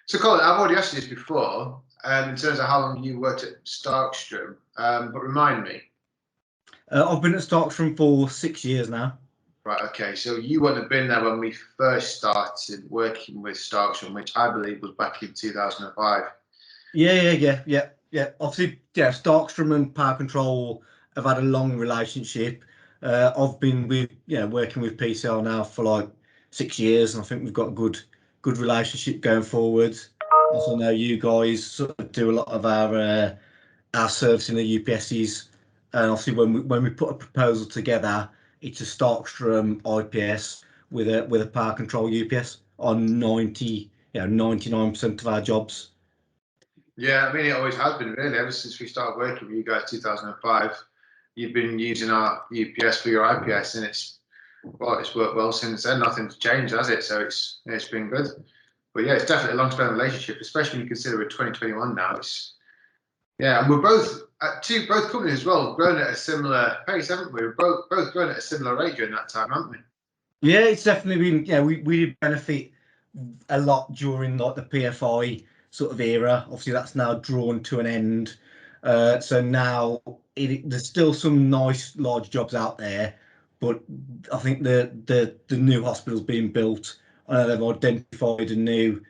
So, Colin, I've already asked you this before, in terms of how long you worked at Starkstrom, but remind me. I've been at Starkstrom for 6 years now. Right, okay, so you wouldn't have been there when we first started working with Starkstrom, which I believe was back in 2005. Yeah. Obviously, yeah, Starkstrom and Power Control have had a long relationship. I've been working with PCL now for like 6 years, and I think we've got a good relationship going forward. Also know you guys sort of do a lot of our servicing the UPSs, and obviously when we put a proposal together, it's a Starkstrom IPS with a Power Control UPS on 99% of our jobs. Yeah, I mean, it always has been really, ever since we started working with you guys 2005. You've been using our UPS for your IPS, and it's worked well since then. Nothing's changed, has it? So it's been good. But yeah, it's definitely a long-term relationship, especially when you consider we're 2021 now. And we're both both companies as well, grown at a similar pace, haven't we? We're both grown at a similar rate during that time, haven't we? Yeah, it's definitely been. Yeah, we did benefit a lot during like the PFI sort of era. Obviously, that's now drawn to an end. So now there's still some nice large jobs out there, but I think the new hospitals being built, I know they've identified a new,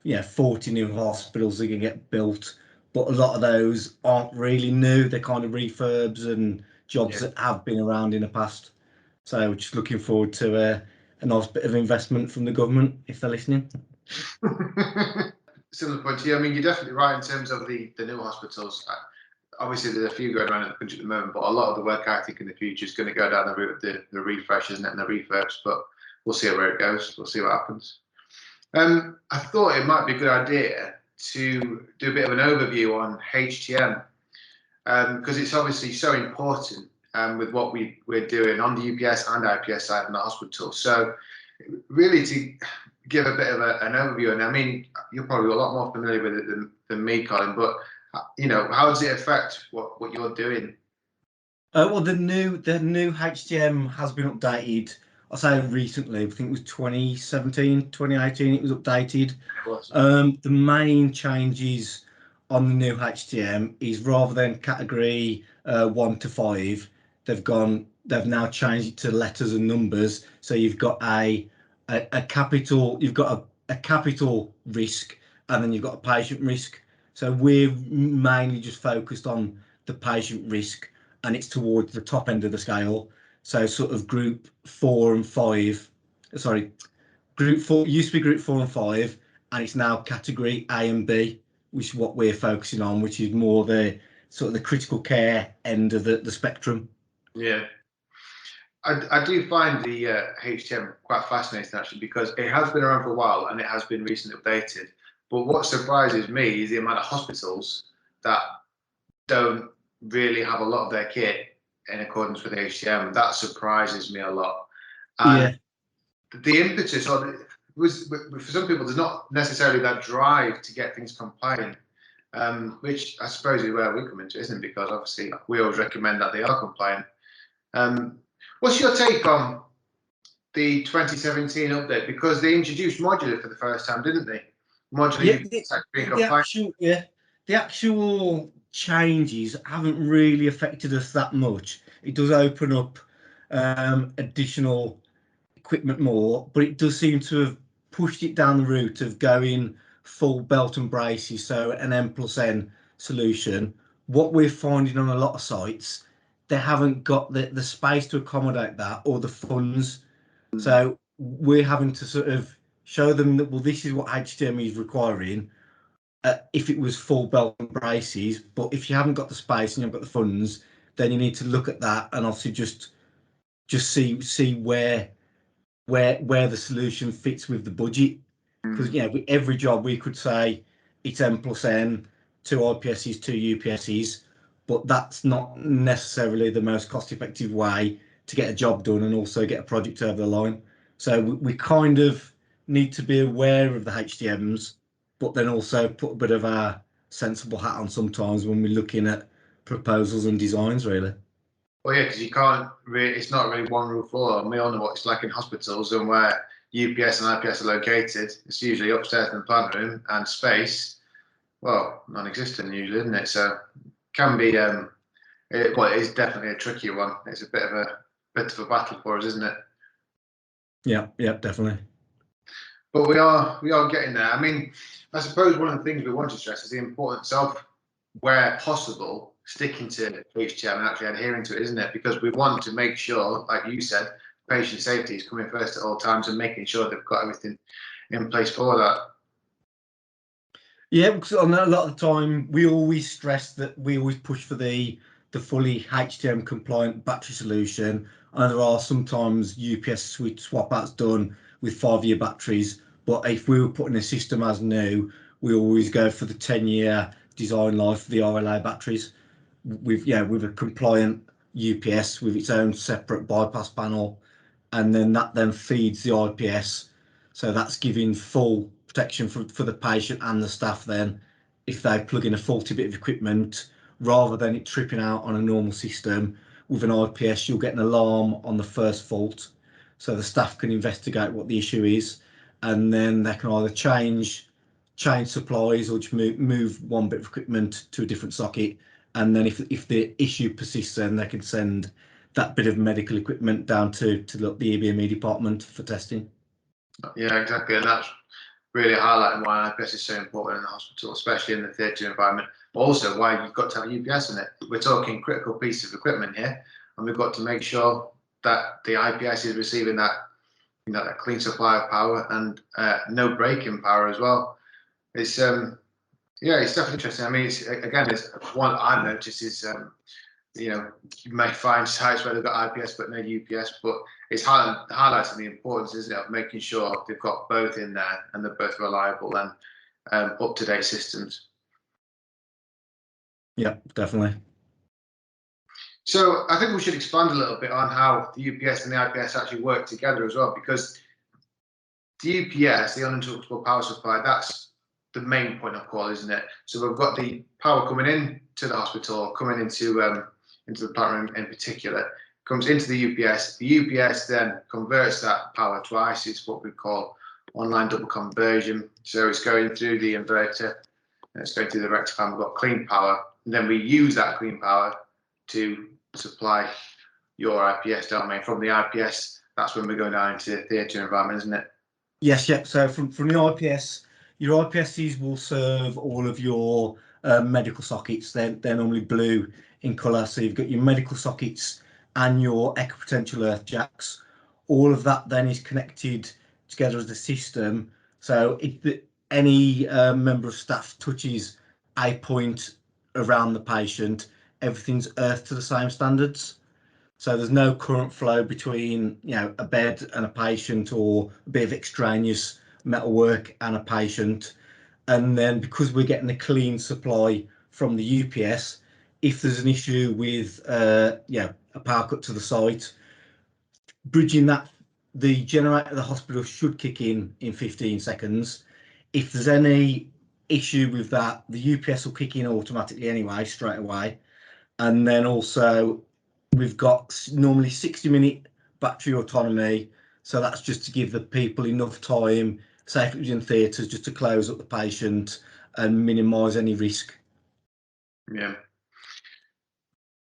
40 new hospitals that are going to get built, but a lot of those aren't really new. They're kind of refurbs and jobs that have been around in the past. So just looking forward to a nice bit of investment from the government if they're listening. Similar point to you. I mean, you're definitely right in terms of the new hospitals. Obviously, there's a few going around in the country at the moment, but a lot of the work I think in the future is going to go down the route of the refreshes and the refurbs. But we'll see where it goes. We'll see what happens. I thought it might be a good idea to do a bit of an overview on HTM because it's obviously so important with what we're doing on the UPS and IPS side in the hospital. So really to give a bit of an overview, and I mean, you're probably a lot more familiar with it than me, Colin, but how does it affect what you're doing? Well, the new HTM has been updated. I say recently, I think it was 2017, 2018, it was updated. The main changes on the new HTM is rather than category 1 to 5, they've now changed it to letters and numbers. So you've got a capital, a capital risk, and then you've got a patient risk. So we're mainly just focused on the patient risk, and it's towards the top end of the scale. So sort of group 4 and 5, sorry, group 4 used to be group 4 and 5, and it's now category A and B, which is what we're focusing on, which is more the sort of the critical care end of the spectrum. Yeah. I do find the HTM quite fascinating actually, because it has been around for a while and it has been recently updated. But what surprises me is the amount of hospitals that don't really have a lot of their kit in accordance with HTM. That surprises me a lot. And the impetus was for some people, there's not necessarily that drive to get things compliant, which I suppose is where we come into, isn't it? Because obviously we always recommend that they are compliant. What's your take on the 2017 update? Because they introduced modular for the first time, didn't they? Modular the actual changes haven't really affected us that much. It does open up additional equipment more, but it does seem to have pushed it down the route of going full belt and braces, so an N+N solution. What we're finding on a lot of sites, they haven't got the space to accommodate that or the funds. So we're having to sort of show them that, well, this is what HTM is requiring if it was full belt and braces, but if you haven't got the space and you've got the funds, then you need to look at that and obviously just see where the solution fits with the budget. Because with every job we could say it's N+N, 2 IPSs, 2 UPSs, but that's not necessarily the most cost-effective way to get a job done and also get a project over the line. So we kind of need to be aware of the HTMs, but then also put a bit of our sensible hat on sometimes when we're looking at proposals and designs, really. Well, yeah, because you can't really, it's not really one rule for all. We all know what it's like in hospitals, and where UPS and IPS are located, it's usually upstairs in the plant room, and space, well, non-existent usually, isn't it? So can be, well, it is definitely a tricky one. It's a bit of a battle for us, isn't it? Yeah, definitely. But we are getting there. I mean, I suppose one of the things we want to stress is the importance of, where possible, sticking to HTM and actually adhering to it, isn't it? Because we want to make sure, like you said, patient safety is coming first at all times, and making sure they've got everything in place for that. Yeah, because on a lot of the time we always stress that we always push for the fully HTM compliant battery solution, and there are sometimes UPS swap outs done with 5-year batteries. But if we were putting a system as new, we always go for the 10-year design life for the RLA batteries with a compliant UPS with its own separate bypass panel, and then that then feeds the IPS. So that's giving full protection for the patient and the staff then, if they plug in a faulty bit of equipment, rather than it tripping out on a normal system. With an IPS, you'll get an alarm on the first fault, so the staff can investigate what the issue is, and then they can either change supplies or just move one bit of equipment to a different socket. And then if the issue persists, then they can send that bit of medical equipment down to the EBME department for testing. Yeah, exactly, and that's really highlighting why IPS is so important in the hospital, especially in the theatre environment. But also why you've got to have a UPS in it. We're talking critical piece of equipment here, and we've got to make sure that the IPS is receiving that, that clean supply of power, and no break-in power as well. It's yeah, it's definitely interesting. I mean, it's one I've noticed is you may find sites where they've got IPS but no UPS, but it's highlighting the importance, isn't it, of making sure they've got both in there and they're both reliable and up-to-date systems. Yeah, definitely. So I think we should expand a little bit on how the UPS and the IPS actually work together as well, because the UPS, the uninterruptible power supply, that's the main point of call, isn't it? So we've got the power coming in to the hospital, coming into the plant room in particular, comes into the UPS. The UPS then converts that power twice. It's what we call online double conversion. So it's going through the inverter, and it's going through the rectifier. We've got clean power, and then we use that clean power to supply your IPS domain. From the IPS, that's when we're going down into the theatre environment, isn't it? Yes, yeah. So from the IPS, your IPSs will serve all of your medical sockets. They're normally blue in colour. So you've got your medical sockets and your equipotential earth jacks. All of that then is connected together as a system. So if any member of staff touches a point around the patient, everything's earthed to the same standards. So there's no current flow between, a bed and a patient, or a bit of extraneous metalwork and a patient. And then because we're getting a clean supply from the UPS, if there's an issue with, a power cut to the site, bridging that, the generator of the hospital should kick in 15 seconds. If there's any issue with that, the UPS will kick in automatically anyway, straight away. And then also, we've got normally 60-minute battery autonomy. So that's just to give the people enough time, say if it was in theatres, just to close up the patient and minimise any risk. Yeah.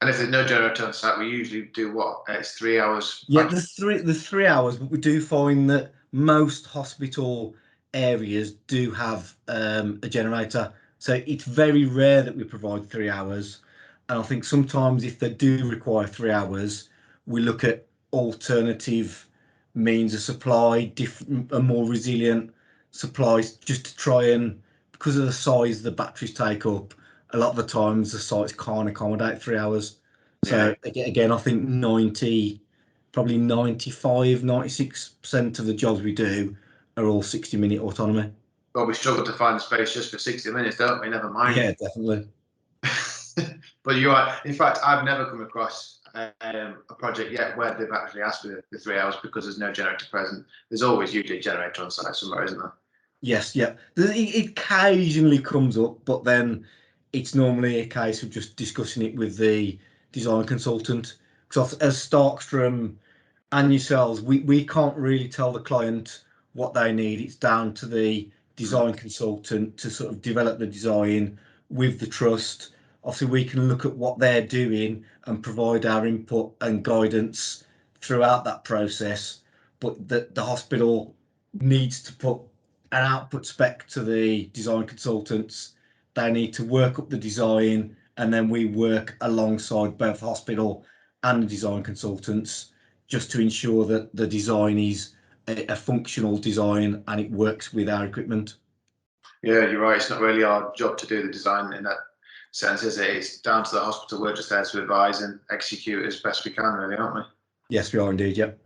And if there's no generator on site, we usually do what? It's 3 hours. Yeah, there's 3 hours, but we do find that most hospital areas do have a generator. So it's very rare that we provide 3 hours. And I think sometimes if they do require 3 hours, we look at alternative means of supply, different and more resilient supplies, just to try and, because of the size the batteries take up, a lot of the times the sites can't accommodate 3 hours. So again, I think probably 95, 96% of the jobs we do are all 60-minute autonomy. Well, we struggle to find the space just for 60 minutes, don't we? Never mind. Yeah, definitely. But you're right. In fact, I've never come across a project yet where they've actually asked for the 3 hours because there's no generator present. There's always usually a generator on site somewhere, isn't there? Yes, yeah. It occasionally comes up, but then it's normally a case of just discussing it with the design consultant. Because as Starkstrom and yourselves, we can't really tell the client what they need. It's down to the design consultant to sort of develop the design with the trust. Obviously, we can look at what they're doing and provide our input and guidance throughout that process, but the hospital needs to put an output spec to the design consultants. They need to work up the design, and then we work alongside both hospital and the design consultants just to ensure that the design is a functional design and it works with our equipment. Yeah, you're right. It's not really our job to do the design in that sense, is it? It's down to the hospital. We're just there to advise and execute as best we can, really, aren't we? Yes, we are indeed. Yep.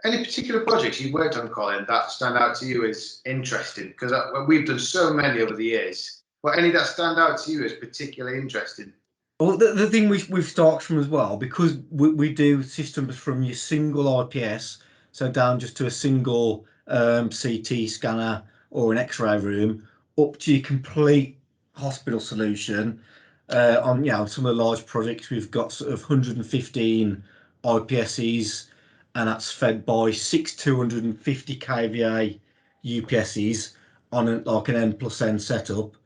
Any particular projects you've worked on, Colin, that stand out to you as interesting? Because we've done so many over the years. But any that stand out to you as particularly interesting? Well, the thing with Starkstrom as well, because we do systems from your single IPS, so down just to a single CT scanner or an X-ray room, up to your complete hospital solution. On some of the large projects, we've got sort of 115 IPSs, and that's fed by 250 kVA UPSs on like an N+N setup.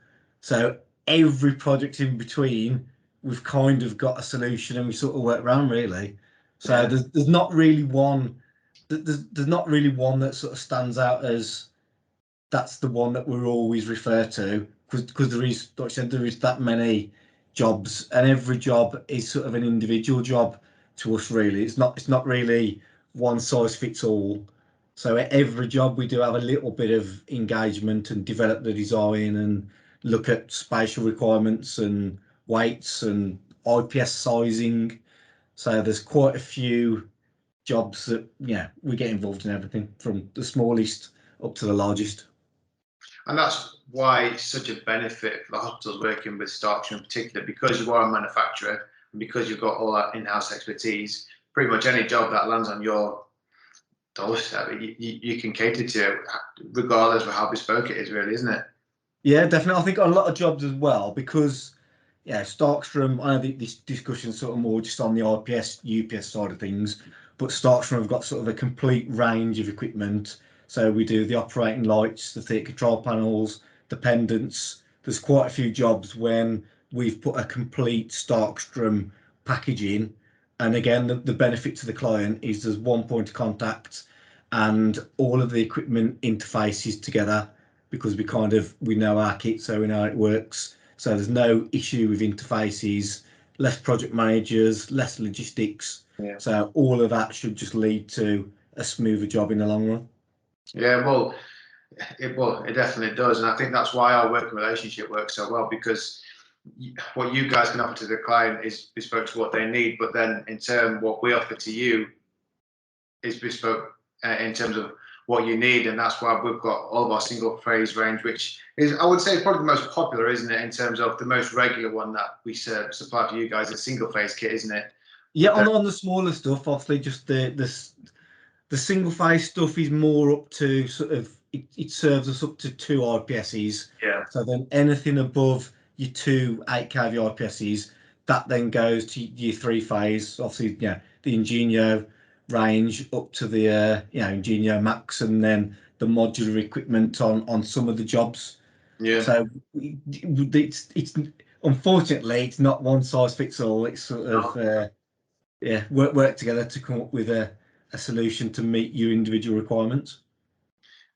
So every project in between, we've kind of got a solution and we sort of work around really. So Yeah. there's not really one there's not really one that sort of stands out as that's the one that we're always refer to, because there is, like I said, there is that many jobs, and every job is sort of an individual job to us really. It's not really one size fits all. So every job we do have a little bit of engagement and develop the design and look at spatial requirements and weights and IPS sizing. So there's quite a few jobs that we get involved in everything from the smallest up to the largest. And that's why it's such a benefit for the hospitals working with Starkstrom in particular, because you are a manufacturer and because you've got all that in-house expertise. Pretty much any job that lands on your doorstep, you can cater to, regardless of how bespoke it is, really, isn't it? Yeah, definitely. I think on a lot of jobs as well, because Starkstrom, I know this discussion sort of more just on the IPS, UPS side of things, but Starkstrom have got sort of a complete range of equipment. So we do the operating lights, the theatre control panels, the pendants. There's quite a few jobs when we've put a complete Starkstrom package in. And again, the benefit to the client is there's one point of contact and all of the equipment interfaces together, because we know our kit, so we know how it works. So there's no issue with interfaces, less project managers, less logistics. Yeah. So all of that should just lead to a smoother job in the long run. Yeah, well, it definitely does, and I think that's why our working relationship works so well, because what you guys can offer to the client is bespoke to what they need, but then in turn, what we offer to you is bespoke in terms of what you need, and that's why we've got all of our single phase range, which is, I would say, probably the most popular, isn't it, in terms of the most regular one that we supply to you guys, a single phase kit, isn't it? Yeah, on the smaller stuff, obviously, just the single phase stuff is more up to sort of it serves us up to 2 IPSs. Yeah. So then anything above your 2 8 kV IPSs, that then goes to your 3 phase. Obviously, the Ingenio range up to the Ingenio Max, and then the modular equipment on some of the jobs. Yeah. So it's unfortunately it's not one size fits all. It's sort of work together to come up with a solution to meet your individual requirements.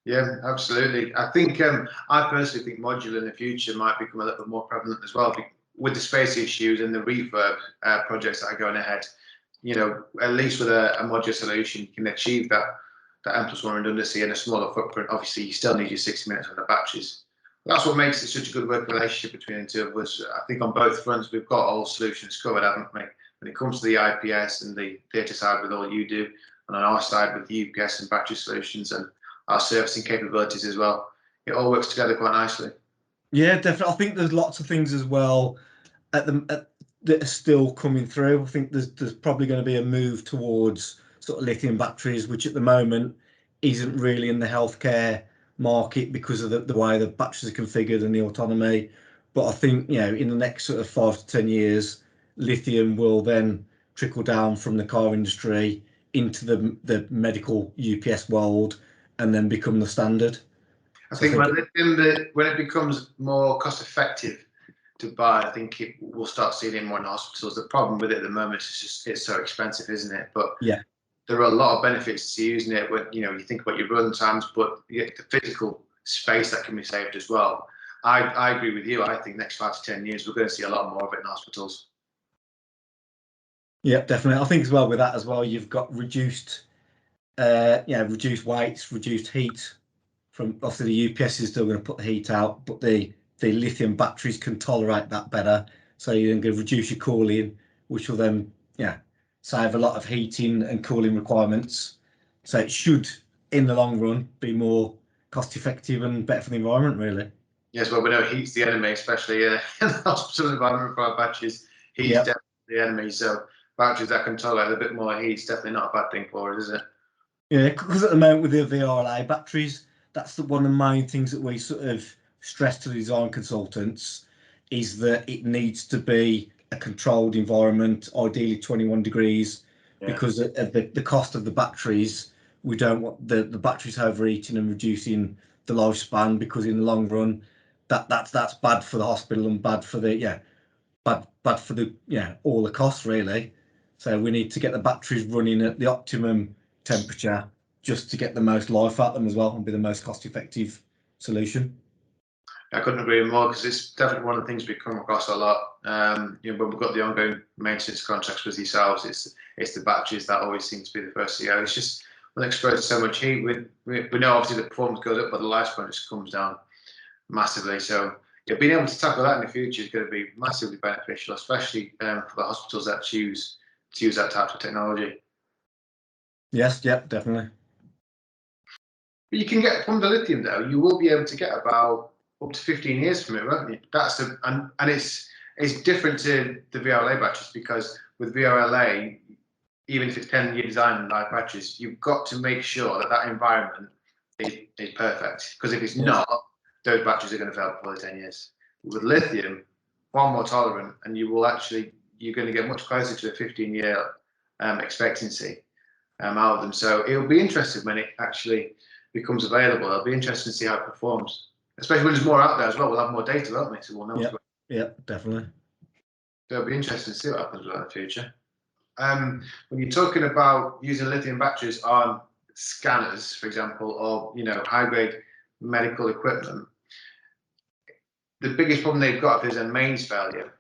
Yeah, absolutely. I think I personally think modular in the future might become a little bit more prevalent as well, with the space issues and the refurb projects that are going ahead. At least with a modular solution, you can achieve that N+1 redundancy in a smaller footprint. Obviously, you still need your 60 minutes on the batteries. That's what makes it such a good working relationship between the two of us. I think on both fronts, we've got all solutions covered, haven't we? When it comes to the IPS and the data side with all you do, and on our side with the UPS and battery solutions and our servicing capabilities as well. It all works together quite nicely. Yeah, definitely. I think there's lots of things as well that are still coming through. I think there's probably going to be a move towards sort of lithium batteries, which at the moment isn't really in the healthcare market because of the way the batteries are configured and the autonomy. But I think in the next sort of 5 to 10 years, lithium will then trickle down from the car industry into the medical UPS world, and then become the standard. I think when it becomes more cost effective to buy, I think we'll start seeing it more in hospitals. The problem with it at the moment is just it's so expensive, isn't it? But yeah, there are a lot of benefits to using it. When you think about your run times, but the physical space that can be saved as well. I agree with you. I think next 5 to 10 years we're going to see a lot more of it in hospitals. Yeah, definitely. I think as well with that as well, you've got reduced weights, reduced heat. From obviously the UPS is still going to put the heat out, but the lithium batteries can tolerate that better. So you're going to reduce your cooling, which will then save a lot of heating and cooling requirements. So it should, in the long run, be more cost effective and better for the environment, really. Yes, well, we know heat's the enemy, especially in the hospital environment for our batteries. Heat's definitely the enemy. So batteries that can tolerate a bit more heat is definitely not a bad thing for us, is it? Yeah, because at the moment with the VRLA batteries, that's one of the main things that we sort of stress to the design consultants is that it needs to be a controlled environment, ideally 21 degrees, because of the cost of the batteries. We don't want the batteries overheating and reducing the lifespan, because in the long run, that's bad for the hospital and bad for the bad for the all the costs really. So we need to get the batteries running at the optimum temperature just to get the most life out of them as well and be the most cost effective solution. I couldn't agree more, because it's definitely one of the things we come across a lot. When we've got the ongoing maintenance contracts with yourselves, it's the batteries that always seem to be the first to go. It's just when exposed to so much heat, we know obviously the performance goes up, but the lifespan just comes down massively. So being able to tackle that in the future is going to be massively beneficial, especially for the hospitals that choose to use that type of technology. Yes, definitely. But you can get from the lithium though, you will be able to get about up to 15 years from it, won't you? And it's different to the VRLA batteries, because with VRLA, even if it's 10-year design and life batteries, you've got to make sure that environment is perfect. Because if it's not, those batteries are going to fail before the 10 years. With lithium, far more tolerant, and you're going to get much closer to a 15-year expectancy out of them. So it'll be interesting when it actually becomes available. It'll be interesting to see how it performs, especially when there's more out there as well. We'll have more data, won't we? So we'll know. Yeah, definitely. So it'll be interesting to see what happens with that in the future. When you're talking about using lithium batteries on scanners, for example, or high-grade medical equipment, the biggest problem they've got if there's a mains failure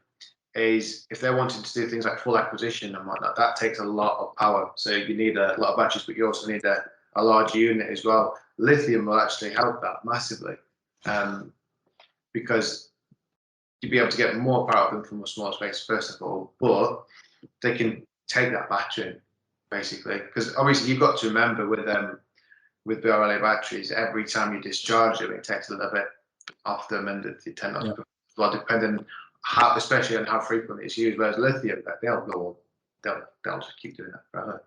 is if they're wanting to do things like full acquisition and whatnot. That takes a lot of power, so you need a lot of batteries, but you also need a large unit as well. Lithium will actually help that massively, because you'll be able to get more power of them from a small space first of all, but they can take that battery basically, because obviously you've got to remember with VRLA batteries, every time you discharge them, it takes a little bit off them, and they tend not to, well, depending how, especially on how frequently it's used. Whereas lithium, they'll just keep doing that forever.